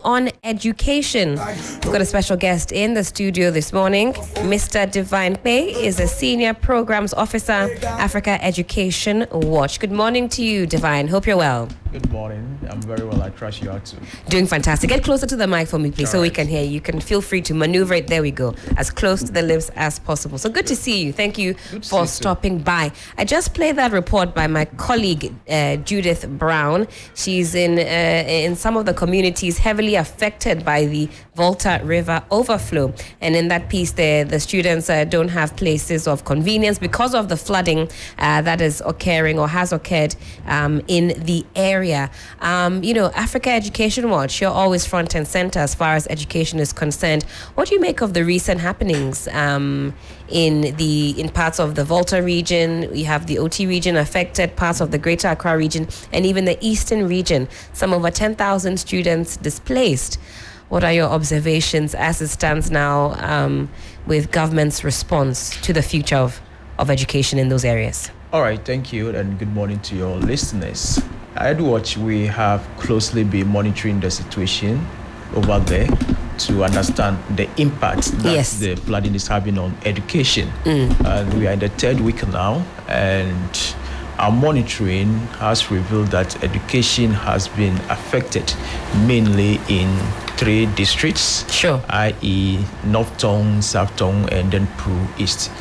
On education. We've got a special guest in the studio this morning. Mr. Divine Pei is a Senior Programs Officer, Africa Education Watch. Good morning to you, Divine. Hope you're well. Good morning. I'm very well. I trust you are too. Doing fantastic. Get closer to the mic for me, please, so we can hear you. You can feel free to maneuver it. There we go. As close to the lips as possible. So good to see you. Thank you for stopping by. I just played that report by my colleague, Judith Brown. She's in some of the communities heavily affected by the Volta River overflow. And in that piece there, the students don't have places of convenience because of the flooding that is occurring or has occurred in the area. Africa Education Watch, you're always front and center as far as education is concerned. What do you make of the recent happenings in parts of the Volta region? We have the OT region affected, parts of the Greater Accra region, and even the Eastern region. Some over 10,000 students displaced. What are your observations as it stands now with government's response to the future of education in those areas? All right, thank you, and good morning to your listeners. At EduWatch, we have closely been monitoring the situation over there to understand the impact that the flooding is having on education. And we are in the third week now, and our monitoring has revealed that education has been affected mainly in 3 districts, i.e. North Tongue, South Tongue, and then Pru East.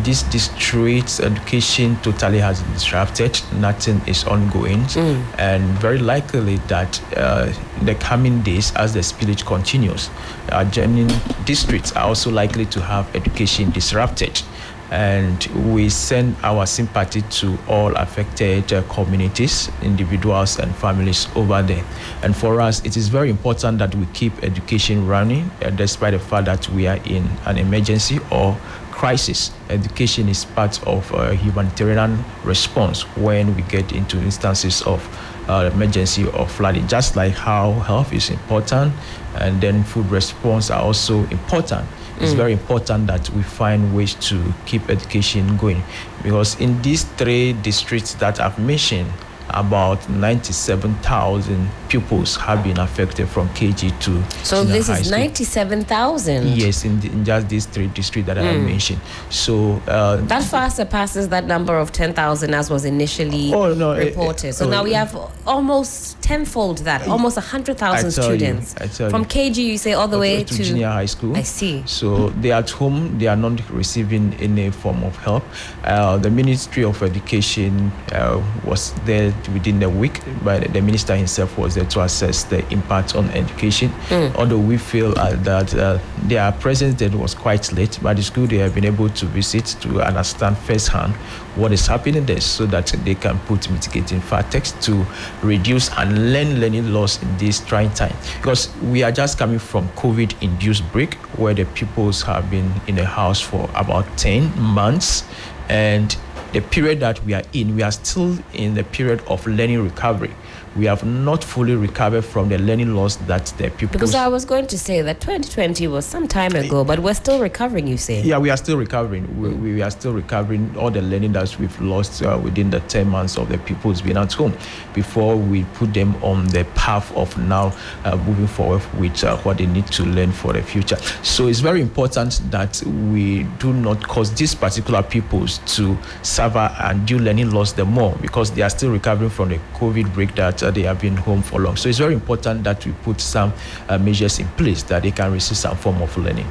These districts, education totally has been disrupted. Nothing is ongoing, and very likely that in the coming days, as the spillage continues, adjoining districts are also likely to have education disrupted. And we send our sympathy to all affected communities, individuals, and families over there. And for us, it is very important that we keep education running, despite the fact that we are in an emergency or crisis. Education is part of a humanitarian response when we get into instances of emergency or flooding, just like how health is important and then food response are also important. It's very important that we find ways to keep education going, because in these 3 districts that I've mentioned, about 97,000 pupils have been affected from KG to So this is 97,000? Yes, in just these 3 districts that I have mentioned. So that far surpasses that number of 10,000 as was initially reported. So now we have almost tenfold that, almost 100,000 students. From KG, you say, all the way to junior high school. I see. So they are at home, they are not receiving any form of help. The Ministry of Education was there within the week, but the minister himself was there to assess the impact on education. Although we feel that their presence there was quite late, but it's good they have been able to visit to understand firsthand what is happening there, so that they can put mitigating factors to reduce and learning loss in this trying time. Because we are just coming from COVID-induced break, where the pupils have been in the house for about 10 months, and the period that we are still in the period of learning recovery. We have not fully recovered from the learning loss that the pupils... Because I was going to say that 2020 was some time ago, but we're still recovering, you say? Yeah, we are still recovering. We are still recovering all the learning that we've lost within the 10 months of the pupils being at home, before we put them on the path of now moving forward with what they need to learn for the future. So it's very important that we do not cause these particular pupils to suffer and do learning loss the more, because they are still recovering from the COVID break that they have been home for long. So it's very important that we put some measures in place that they can receive some form of learning.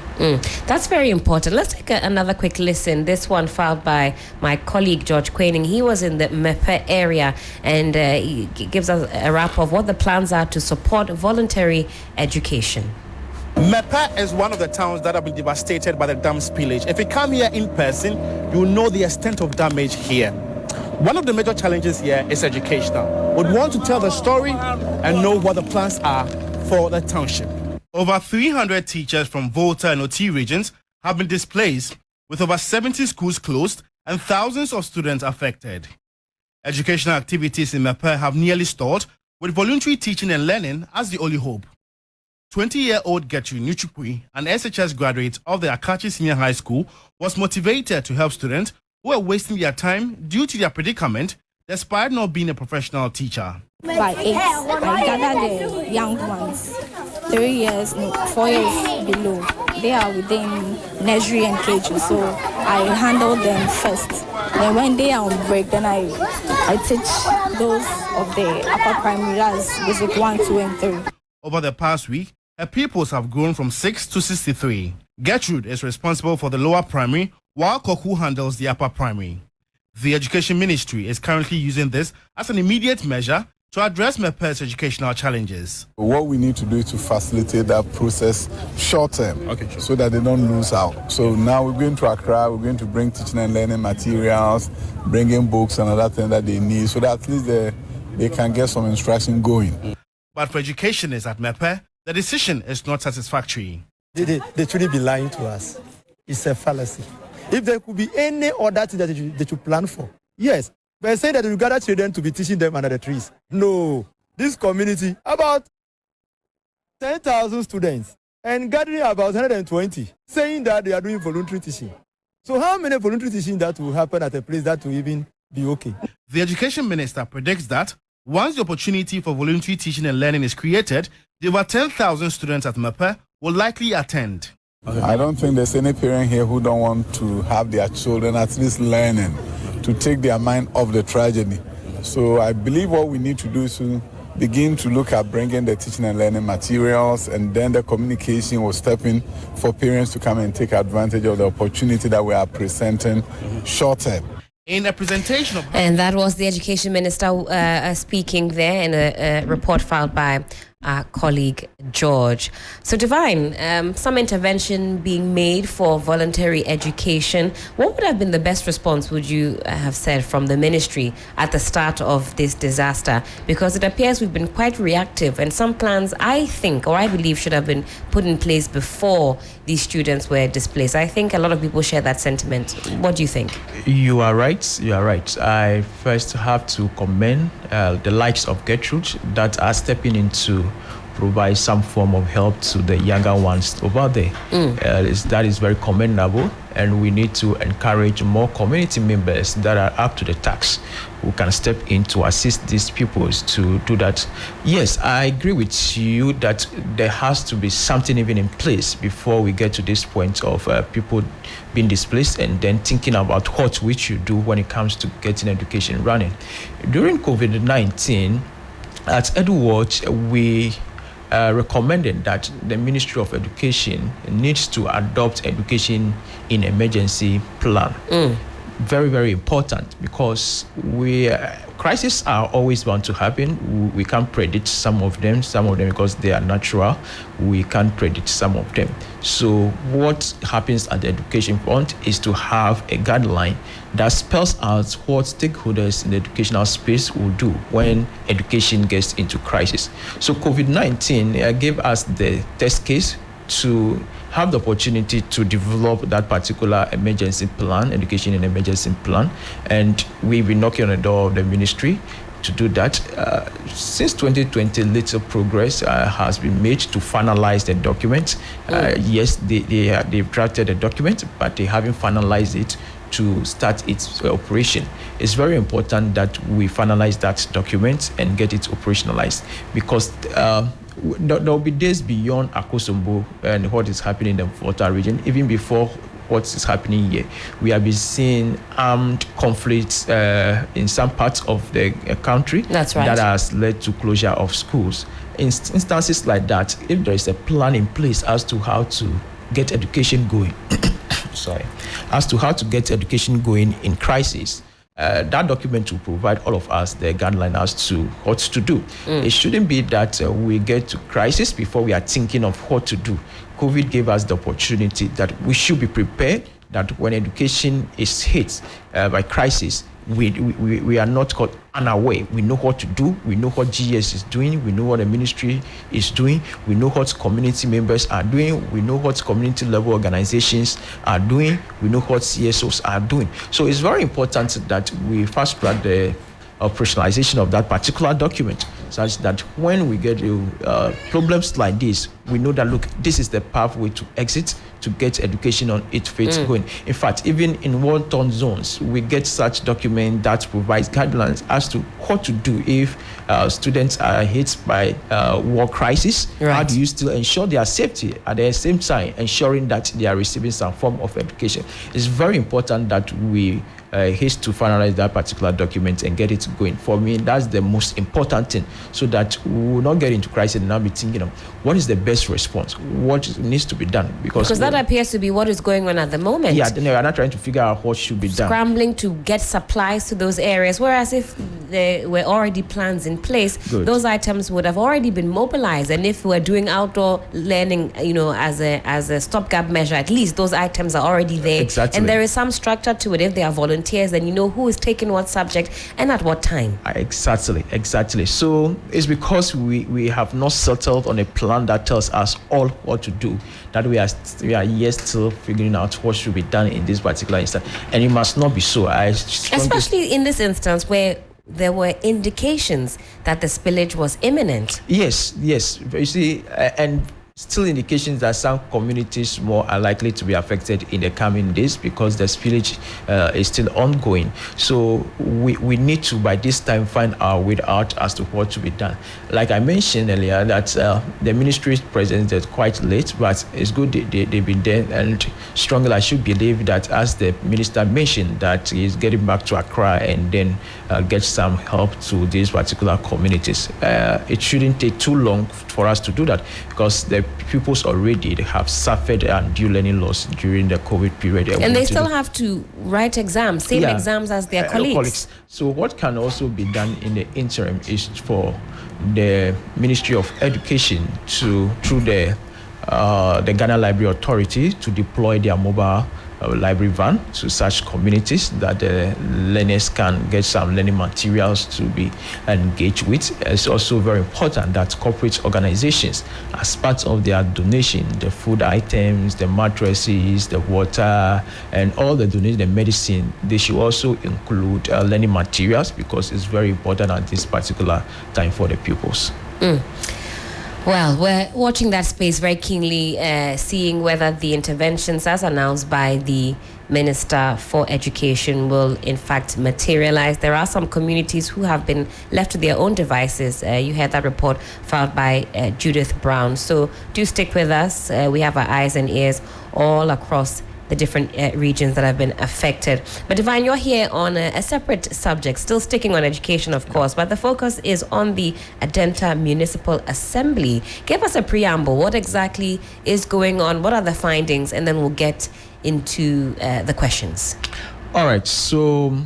That's very important. Let's take another quick listen. This one filed by my colleague George Quaining. He was in the Mepe area, and he gives us a wrap of what the plans are to support voluntary education. Mepe is one of the towns that have been devastated by the dam spillage. If you come here in person, you know the extent of damage here. One of the major challenges here is educational. We'd want to tell the story and know what the plans are for the township. Over 300 teachers from Volta and OT regions have been displaced, with over 70 schools closed and thousands of students affected. Educational activities in Mepe have nearly stalled, with voluntary teaching and learning as the only hope. 20-year-old Gertrude Nuchukwi, an SHS graduate of the Akachi Senior High School, was motivated to help students who were wasting their time due to their predicament, despite not being a professional teacher. By 8, I gather the young ones 3 years, no, 4 years below. They are within nursery and KG, so I handle them first. Then when they are on break, then I teach those of the upper primary, that's basic 1, 2, and 3. Over the past week, her pupils have grown from 6 to 63. Gertrude is responsible for the lower primary, while Koku handles the upper primary. The Education Ministry is currently using this as an immediate measure to address MEPE's educational challenges. What we need to do is to facilitate that process short term, so that they don't lose out. So now we're going to Accra, we're going to bring teaching and learning materials, bring in books and other things that they need, so that at least they can get some instruction going. But for educationists at MEPE, the decision is not satisfactory. They shouldn't be lying to us. It's a fallacy. If there could be any other thing that they should plan for, yes. But saying that you gather children to be teaching them under the trees. No. This community, about 10,000 students and gathering about 120, saying that they are doing voluntary teaching. So how many voluntary teaching that will happen at a place that will even be okay? The Education Minister predicts that once the opportunity for voluntary teaching and learning is created, the over 10,000 students at MEPE will likely attend. I don't think there's any parent here who don't want to have their children at least learning, to take their mind off the tragedy. So I believe what we need to do is to begin to look at bringing the teaching and learning materials, and then the communication will step in for parents to come and take advantage of the opportunity that we are presenting short term. In a presentation of... And that was the Education Minister speaking there in a report filed by our colleague George. So Divine, some intervention being made for voluntary education. What would have been the best response, would you have said, from the ministry at the start of this disaster? Because it appears we've been quite reactive, and some plans, I think, or I believe, should have been put in place before these students were displaced. I think a lot of people share that sentiment. What do you think? You are right. You are right. I first have to commend the likes of Gertrude that are stepping in to provide some form of help to the younger ones over there. That is very commendable, and we need to encourage more community members that are up to the task who can step in to assist these pupils to do that. Yes, I agree with you that there has to be something even in place before we get to this point of people being displaced and then thinking about what we should do when it comes to getting education running. During COVID-19, at EduWatch, we recommended that the Ministry of Education needs to adopt education in emergency plan. Very, very important, because crises are always bound to happen. We can't predict some of them because they are natural. We can't predict some of them. So what happens at the education front is to have a guideline that spells out what stakeholders in the educational space will do when education gets into crisis. So COVID-19 gave us the test case to have the opportunity to develop that particular emergency plan, education and emergency plan, and we've been knocking on the door of the ministry to do that. Since 2020, little progress has been made to finalize the document. Yes, they've drafted the document, but they haven't finalized it to start its operation. It's very important that we finalize that document and get it operationalized, because there will be days beyond Akosombo and what is happening in the Volta region, even before what is happening here. We have been seeing armed conflicts in some parts of the country. That's right. That has led to closure of schools. In instances like that, if there is a plan in place as to how to get education going, as to how to get education going in crisis, that document will provide all of us the guideline as to what to do. It shouldn't be that we get to crisis before we are thinking of what to do. COVID gave us the opportunity that we should be prepared, that when education is hit by crisis, we are not caught unaware. We know what to do. We know what GS is doing. We know what the ministry is doing. We know what community members are doing. We know what community level organizations are doing. We know what CSOs are doing. So it's very important that we fast track the operationalization of that particular document, such that when we get problems like this, we know that, look, this is the pathway to exit to get education on its feet going. In fact, even in war-torn zones, we get such document that provides guidelines as to what to do if students are hit by war crisis. Right. How do you still ensure their safety at the same time ensuring that they are receiving some form of education? It's very important that we haste to finalize that particular document and get it going. For me, that's the most important thing, so that we will not get into crisis and now be thinking of what is the best response, what needs to be done. Because that appears to be what is going on at the moment. Yeah, we are not trying to figure out what should be done. Scrambling to get supplies to those areas, whereas if there were already plans in place, those items would have already been mobilized. And if we're doing outdoor learning, as a stopgap measure, at least those items are already there. Exactly. And there is some structure to it. If they are volunteers, then you know who is taking what subject and at what time. Exactly. So it's because we have not settled on a plan that tells us all what to do that we are yet still figuring out what should be done in this particular instance. And it must not be so. Especially in this instance where there were indications that the spillage was imminent. Yes. You see, and still indications that some communities more are likely to be affected in the coming days because the spillage is still ongoing. So we need to, by this time, find our way out as to what to be done. Like I mentioned earlier, that the ministry presented quite late, but it's good they've been there, and strongly I should believe that, as the minister mentioned, that he's getting back to Accra and then get some help to these particular communities. It shouldn't take too long for us to do that, because the pupils already have suffered undue learning loss during the COVID period. And they still have to write exams, same exams as their colleagues. So what can also be done in the interim is for the Ministry of Education through the Ghana Library Authority, to deploy their mobile library van to such communities that the learners can get some learning materials to be engaged with. It's also very important that corporate organizations, as part of their donation, the food items, the mattresses, the water, and all the donation, the medicine, they should also include learning materials, because it's very important at this particular time for the pupils. Well, we're watching that space very keenly, seeing whether the interventions as announced by the Minister for Education will in fact materialize. There are some communities who have been left to their own devices. You heard that report filed by Judith Brown. So do stick with us. We have our eyes and ears all across the different regions that have been affected. But Divine, you're here on a separate subject, still sticking on education, of course, but the focus is on the Adentan Municipal Assembly. Give us a preamble. What exactly is going on? What are the findings? And then we'll get into the questions. All right, so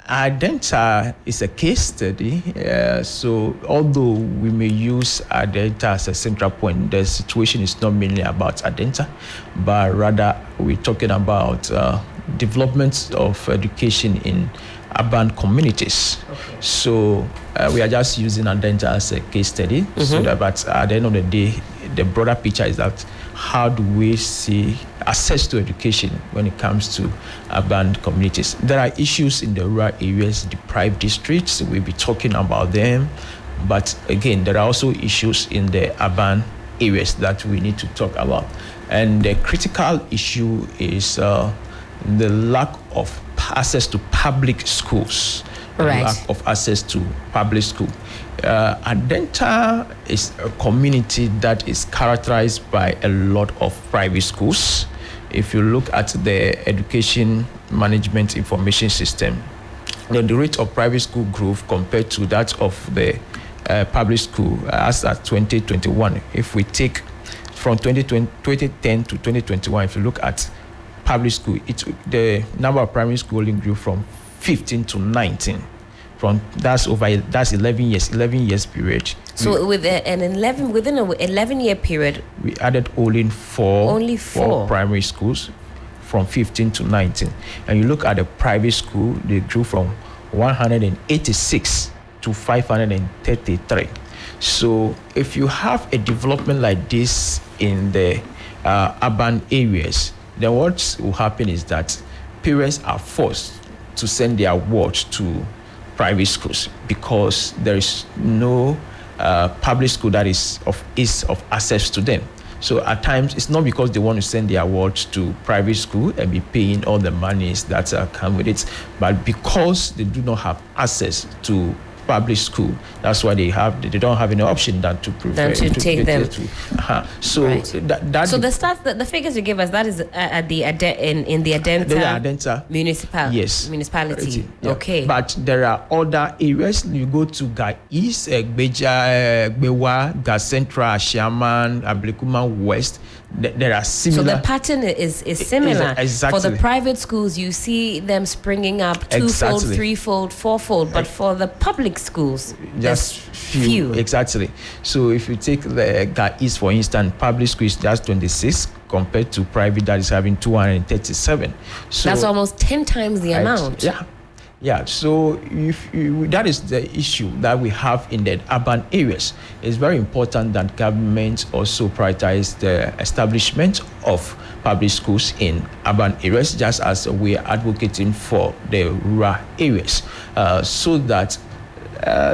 Adentan is a case study. So although we may use Adentan as a central point, the situation is not mainly about Adentan, but rather we're talking about development of education in urban communities. Okay. So we are just using Adentan as a case study. So that, but at the end of the day, the broader picture is that how do we see access to education when it comes to urban communities? There are issues in the rural areas, deprived districts. We'll be talking about them. But again, there are also issues in the urban areas that we need to talk about. And the critical issue is the lack of access to public schools. Right. Lack of access to public school. Adentan is a community that is characterized by a lot of private schools. If you look at the education management information system, the rate of private school growth compared to that of the public school as at 2021, if we take from 2010 to 2021, if you look at public school, the number of primary schooling grew from 15 to 19. That's 11 years period. So within an 11-year period, we added only four primary schools from 15 to 19. And you look at the private school, they grew from 186 to 533. So if you have a development like this in the urban areas, then what will happen is that parents are forced to send their watch to private schools because there is no public school that is of ease of access to them. So at times, it's not because they want to send their awards to private school and be paying all the monies that come with it, but because they do not have access to public school. That's why they don't have any option than to prefer to take them. So right. So the stats, the figures you give us, that is in the Adentan municipality. Yeah. Okay. But there are other areas. You go to Ga East, Gbeja, Gbewa, Ga Central, Ashaman, Ablekuma West. There are similar. So the pattern is similar. Exactly. For the private schools, you see them springing up twofold, threefold, fourfold. But for the public schools, just few. Exactly. So if you take the Ga East, for instance, public school is just 26 compared to private that is having 237. So that's almost 10 times the amount. Yeah, so that is the issue that we have in the urban areas. It's very important that government also prioritize the establishment of public schools in urban areas, just as we are advocating for the rural areas, so that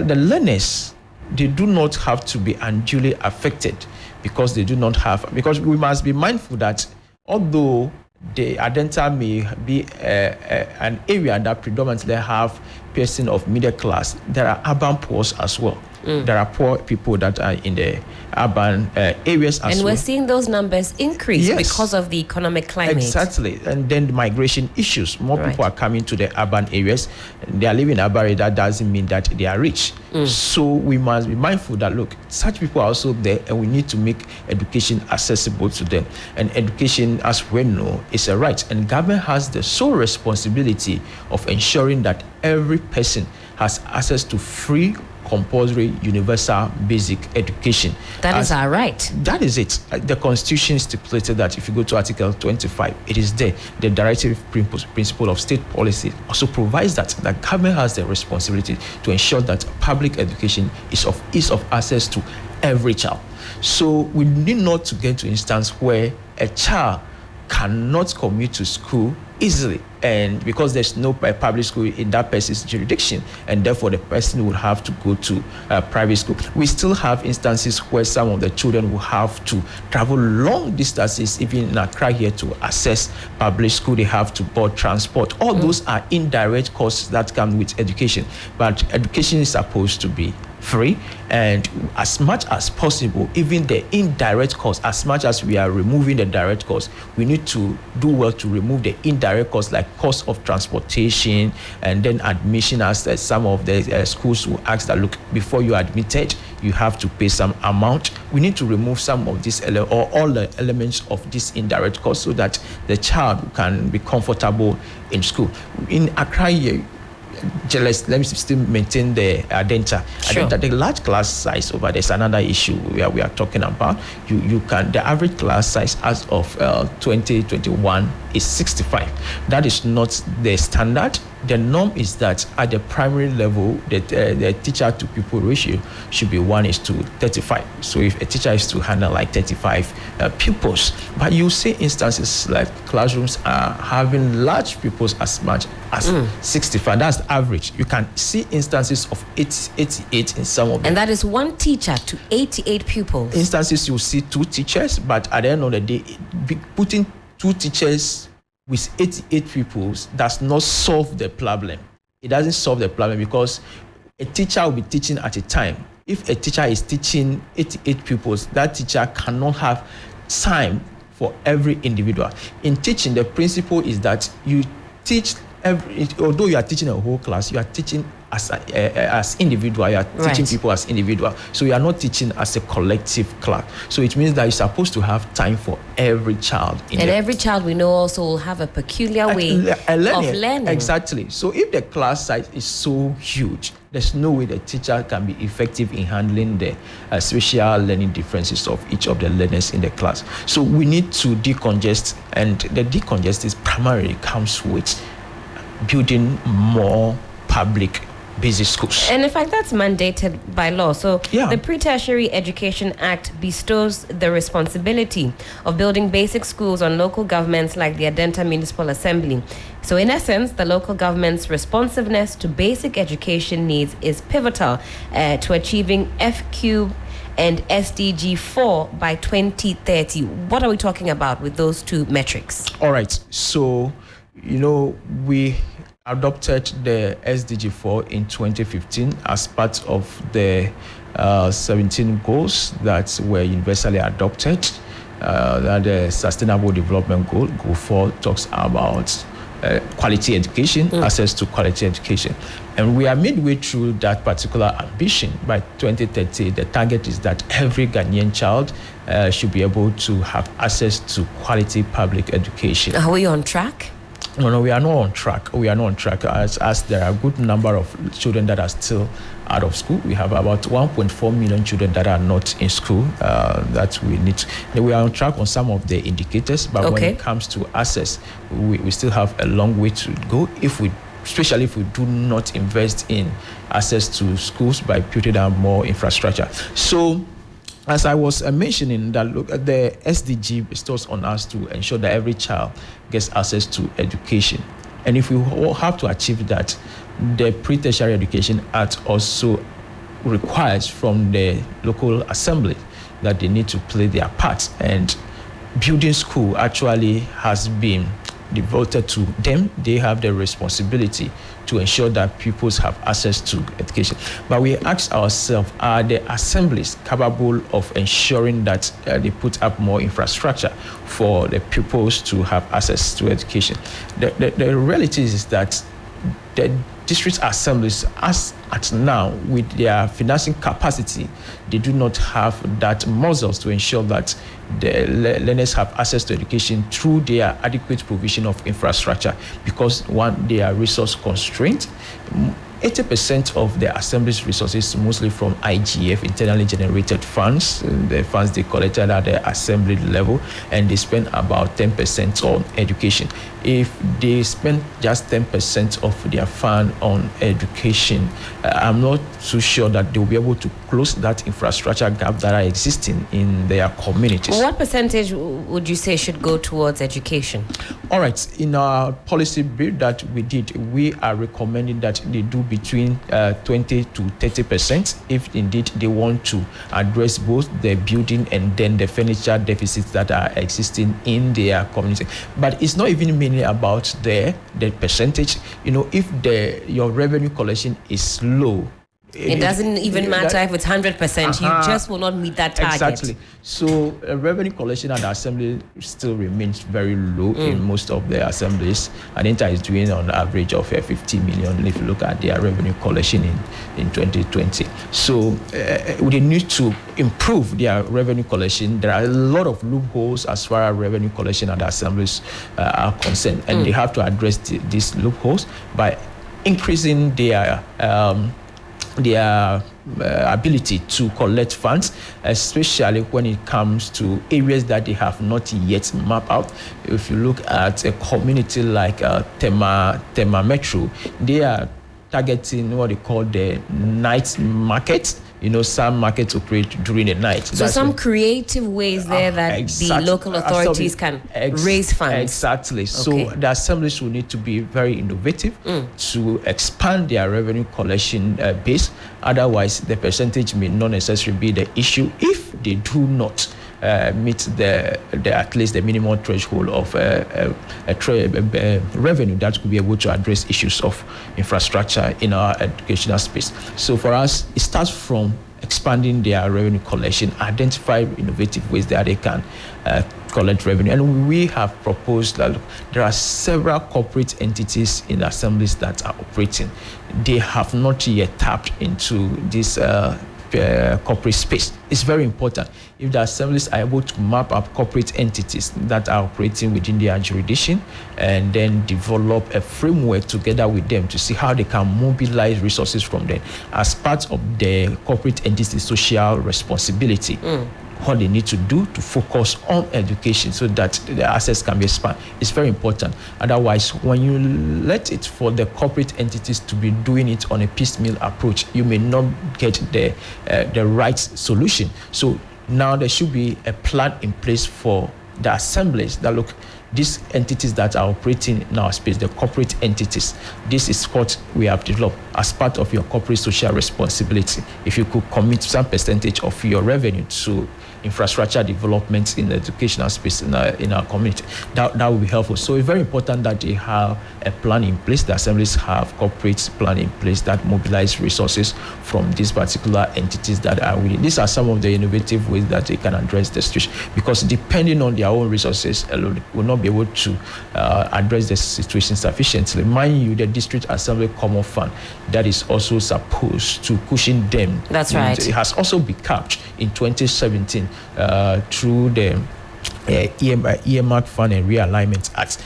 the learners, they do not have to be unduly affected because they do not have, because we must be mindful that although the Adentan may be an area that predominantly have person of middle class, there are urban poor as well. There are poor people that are in the urban areas as well. And we're seeing those numbers increase because of the economic climate. Exactly. And then the migration issues. More people are coming to the urban areas. They are living in urban areas. That doesn't mean that they are rich. So we must be mindful that, look, such people are also there, and we need to make education accessible to them. And education, as we know, is a right. And government has the sole responsibility of ensuring that every person has access to free, compulsory, universal, basic education. That is our right. That is it. The Constitution stipulated that. If you go to Article 25, it is there. The directive principle of state policy also provides that the government has the responsibility to ensure that public education is of ease of access to every child. So we need not to get to an instance where a child cannot commute to school easily, and because there's no public school in that person's jurisdiction, and therefore the person would have to go to private school. We still have instances where some of the children will have to travel long distances, even in Accra here, to access public school. They have to board transport. All those are indirect costs that come with education, but education is supposed to be free, and as much as possible, even the indirect costs, as much as we are removing the direct costs, we need to do well to remove the indirect costs, like cost of transportation and then admission, as some of the schools will ask that, look, before you are admitted, you have to pay some amount. We need to remove some of this or all the elements of this indirect cost so that the child can be comfortable in school. In Accra here, let me still maintain the Adentan. Sure. The large class size over there is another issue where we are talking about. The average class size as of 2021 is 65. That is not the standard. The norm is that at the primary level, the teacher to pupil ratio should be 1:35. So if a teacher is to handle like 35 pupils, but you see instances like classrooms are having large pupils as much as 65. That's the average. You can see instances of 88 in some of them. And that is one teacher to 88 pupils. Instances you see two teachers, but at the end of the day, putting two teachers with 88 pupils does not solve the problem. It doesn't solve the problem because a teacher will be teaching at a time. If a teacher is teaching 88 pupils, that teacher cannot have time for every individual. In teaching, the principle is that you teach although you are teaching a whole class, you are teaching as individual, you are teaching people as individual. So you are not teaching as a collective class. So it means that you're supposed to have time for every child. And every child we know also will have a peculiar way of learning. Exactly. So if the class size is so huge, there's no way the teacher can be effective in handling the special learning differences of each of the learners in the class. So we need to decongest, and the decongest is primarily comes with building more public basic schools. And in fact, that's mandated by law. So yeah. The Pre-Tertiary Education Act bestows the responsibility of building basic schools on local governments like the Adentan Municipal Assembly. So in essence, the local government's responsiveness to basic education needs is pivotal to achieving FQ and SDG 4 by 2030. What are we talking about with those two metrics? All right. So, we adopted the SDG 4 in 2015 as part of the 17 goals that were universally adopted. That the Sustainable Development Goal 4 talks about quality education, access to quality education. And we are midway through that particular ambition. By 2030, the target is that every Ghanaian child should be able to have access to quality public education. Are we on track? No, we are not on track. We are not on track as there are a good number of children that are still out of school. We have about 1.4 million children that are not in school that we need. We are on track on some of the indicators, but when it comes to access, we still have a long way to go especially if we do not invest in access to schools by putting down more infrastructure. So, as I was mentioning, that the SDG bestows on us to ensure that every child gets access to education. And if we have to achieve that, the Pre-Tertiary Education Act also requires from the local assembly that they need to play their part. And building school actually has been devoted to them. They have the responsibility to ensure that pupils have access to education. But we ask ourselves, are the assemblies capable of ensuring that they put up more infrastructure for the pupils to have access to education? The reality is that the district assemblies, as at now, with their financing capacity, they do not have that muscles to ensure that the learners have access to education through their adequate provision of infrastructure, because one, they are resource constrained. 80% of the assembly's resources mostly from IGF, internally generated funds, the funds they collected at the assembly level, and they spend about 10% on education. If they spend just 10% of their fund on education, I'm not too sure that they'll be able to close that infrastructure gap that are existing in their communities. What percentage would you say should go towards education? All right, in our policy bill that we did, we are recommending that they do between 20 to 30% if indeed they want to address both the building and then the furniture deficits that are existing in their community. But it's not even mainly about the percentage. If your revenue collection is low, it doesn't even matter if it's 100%. You just will not meet that target. Exactly. So revenue collection at the assembly still remains very low in most of the assemblies. Adentan is doing on average of 50 million if you look at their revenue collection in 2020. So we need to improve their revenue collection. There are a lot of loopholes as far as revenue collection at the assemblies are concerned, and they have to address these loopholes by increasing their ability to collect funds, especially when it comes to areas that they have not yet mapped out. If you look at a community like Tema Metro, they are targeting what they call the night market. Some markets operate during the night. So some creative ways there that the local authorities can raise funds. Exactly. So the assemblies will need to be very innovative to expand their revenue collection base. Otherwise, the percentage may not necessarily be the issue if they do not meet the at least the minimum threshold of revenue that could be able to address issues of infrastructure in our educational space. So for us, it starts from expanding their revenue collection, identify innovative ways that they can collect revenue. And we have proposed that there are several corporate entities in assemblies that are operating. They have not yet tapped into this corporate space. It's very important. If the assemblies are able to map up corporate entities that are operating within their jurisdiction and then develop a framework together with them to see how they can mobilize resources from them as part of the corporate entity's social responsibility. what they need to do to focus on education so that the access can be expanded. It's very important. Otherwise, when you let it for the corporate entities to be doing it on a piecemeal approach, you may not get the right solution. So now there should be a plan in place for the assemblies that look, these entities that are operating in our space, the corporate entities, this is what we have developed as part of your corporate social responsibility. If you could commit some percentage of your revenue to infrastructure development in the educational space in our community, that will be helpful. So it's very important that they have a plan in place. The assemblies have corporate plan in place that mobilize resources from these particular entities that are within. These are some of the innovative ways that they can address the situation, because depending on their own resources alone, will not be able to address the situation sufficiently. Mind you, the district assembly common fund that is also supposed to cushion them. That's right. It has also been capped in 2017 through the earmark fund and realignment act,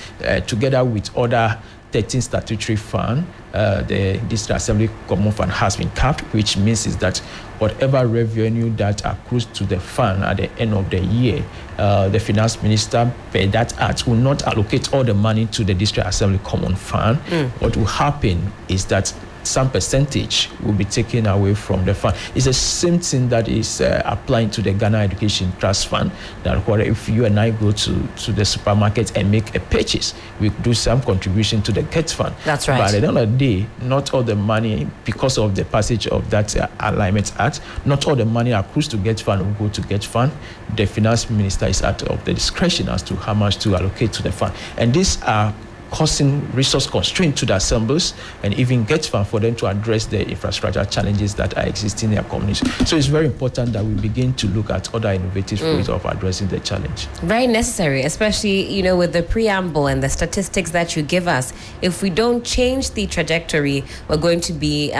together with other 13 statutory fund. The district assembly common fund has been capped, which means is that whatever revenue that accrues to the fund at the end of the year, the finance minister, per that act, will not allocate all the money to the district assembly common fund. What will happen is that some percentage will be taken away from the fund. It's the same thing that is applying to the Ghana Education Trust Fund, that what if you and I go to the supermarket and make a purchase, we do some contribution to the GET fund. That's right. But at the end of the day, not all the money, because of the passage of that Alignment Act, not all the money accrues to GET fund will go to GET fund. The finance minister is out of the discretion as to how much to allocate to the fund. And these are causing resource constraint to the assemblies and even GET fund for them to address the infrastructure challenges that are existing in their community. So it's very important that we begin to look at other innovative ways of addressing the challenge. Very necessary, especially, with the preamble and the statistics that you give us. If we don't change the trajectory, we're going to be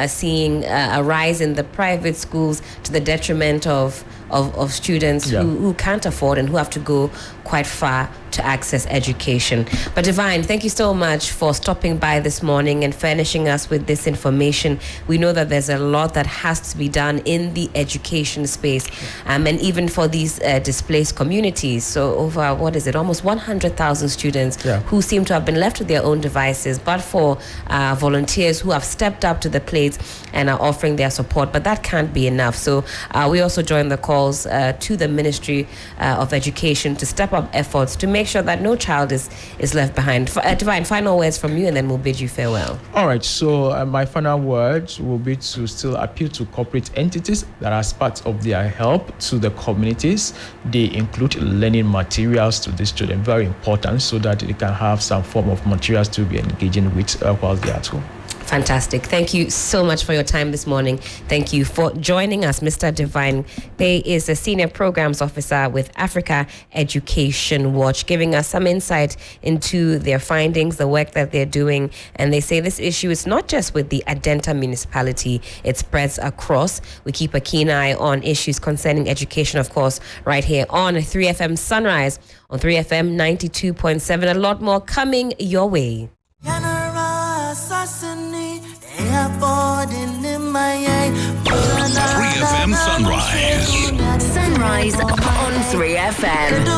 seeing a rise in the private schools to the detriment of students who can't afford and who have to go quite far to access education. But Divine, thank you so much for stopping by this morning and furnishing us with this information. We know that there's a lot that has to be done in the education space, and even for these displaced communities. So over, almost 100,000 students who seem to have been left with their own devices, but for volunteers who have stepped up to the plate and are offering their support. But that can't be enough. So we also join the calls to the Ministry of Education to step up efforts to make sure that no child is left behind. Divine, final words from you, and then we'll bid you farewell. All right, so my final words will be to still appeal to corporate entities that as part of their help to the communities. They include learning materials to these children, very important, so that they can have some form of materials to be engaging with while they are at home. Fantastic. Thank you so much for your time this morning. Thank you for joining us. Mr. Divine Pay is a Senior Programs Officer with Africa Education Watch, giving us some insight into their findings, the work that they're doing. And they say this issue is not just with the Adentan municipality, it spreads across. We keep a keen eye on issues concerning education, of course, right here on 3FM Sunrise, on 3FM 92.7. A lot more coming your way. 3FM Sunrise. Sunrise on 3FM.